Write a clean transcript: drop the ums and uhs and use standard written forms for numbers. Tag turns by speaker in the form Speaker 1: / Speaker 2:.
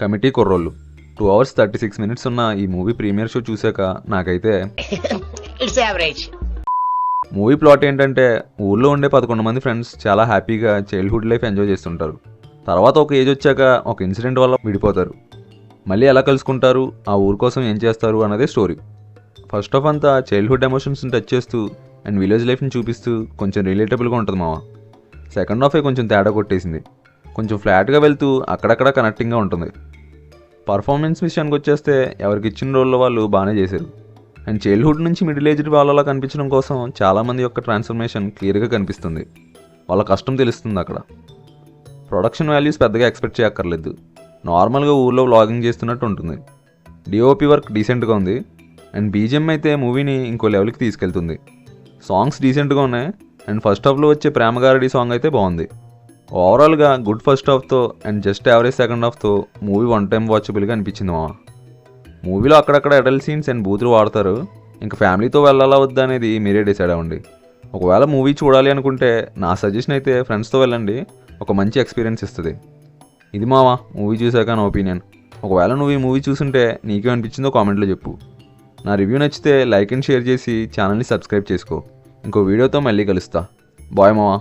Speaker 1: Committee కుర్రోళ్ళు 2 hours 36 minutes ఉన్న ఈ మూవీ ప్రీమియర్ షో చూశాక నాకైతే
Speaker 2: ఇట్స్ యావరేజ్.
Speaker 1: మూవీ ప్లాట్ ఏంటంటే ఊళ్ళో ఉండే 11 మంది ఫ్రెండ్స్ చాలా హ్యాపీగా చైల్డ్హుడ్ లైఫ్ ఎంజాయ్ చేస్తుంటారు. తర్వాత ఒక ఏజ్ వచ్చాక ఒక ఇన్సిడెంట్ వల్ల విడిపోతారు. మళ్ళీ ఎలా కలుసుకుంటారు, ఆ ఊరు కోసం ఏం చేస్తారు అన్నదే స్టోరీ. ఫస్ట్ ఆఫ్ అంతా చైల్డ్హుడ్ ఎమోషన్స్ని టచ్ చేస్తూ అండ్ విలేజ్ లైఫ్ని చూపిస్తూ కొంచెం రిలేటబుల్గా ఉంటుంది మావా. సెకండ్ హాఫే కొంచెం తేడా కొట్టేసింది. కొంచెం ఫ్లాట్గా వెళ్తూ అక్కడక్కడ కనెక్టింగ్గా ఉంటుంది. పర్ఫార్మెన్స్ విషయానికి వచ్చేస్తే ఎవరికి ఇచ్చిన రోల్లో వాళ్ళు బాగానే చేశారు. అండ్ చైల్డ్హుడ్ నుంచి మిడిల్ ఏజ్డ్ వాళ్ళలా కనిపించడం కోసం చాలామంది యొక్క ట్రాన్స్ఫర్మేషన్ క్లియర్గా కనిపిస్తుంది. వాళ్ళ కష్టం తెలుస్తుంది అక్కడ. ప్రొడక్షన్ వాల్యూస్ పెద్దగా ఎక్స్పెక్ట్ చేయక్కర్లేదు. నార్మల్గా ఊర్లో వ్లాగింగ్ చేస్తున్నట్టు ఉంటుంది. డిఓపి వర్క్ డీసెంట్గా ఉంది. అండ్ బీజిఎం అయితే మూవీని ఇంకో లెవెల్కి తీసుకెళ్తుంది. సాంగ్స్ డీసెంట్గా ఉన్నాయి. అండ్ ఫస్ట్ హాఫ్లో వచ్చే ప్రేమగారడి సాంగ్ అయితే బాగుంది. ఓవరాల్గా గుడ్ ఫస్ట్ హాఫ్తో అండ్ జస్ట్ యావరేజ్ సెకండ్ హాఫ్తో మూవీ వన్ టైం వాచబుల్గా అనిపించింది మా. మూవీలో అక్కడక్కడ అడల్ట్ సీన్స్ అండ్ బూతులు వాడతారు. ఇంకా ఫ్యామిలీతో వెళ్ళాలా వద్దా అనేది మీరే డిసైడ్ అవ్వండి. ఒకవేళ మూవీ చూడాలి అనుకుంటే నా సజెషన్ అయితే ఫ్రెండ్స్తో వెళ్ళండి, ఒక మంచి ఎక్స్పీరియన్స్ ఇస్తుంది. ఇది మావా మూవీ చూశాక నా ఒపీనియన్. ఒకవేళ నువ్వు ఈ మూవీ చూసుంటే నీకేమనిపించిందో కామెంట్లో చెప్పు. నా రివ్యూ నచ్చితే లైక్ అండ్ షేర్ చేసి ఛానల్ని సబ్స్క్రైబ్ చేసుకో. ఇంకో వీడియోతో మళ్ళీ కలుస్తా. బాయ్ మావా.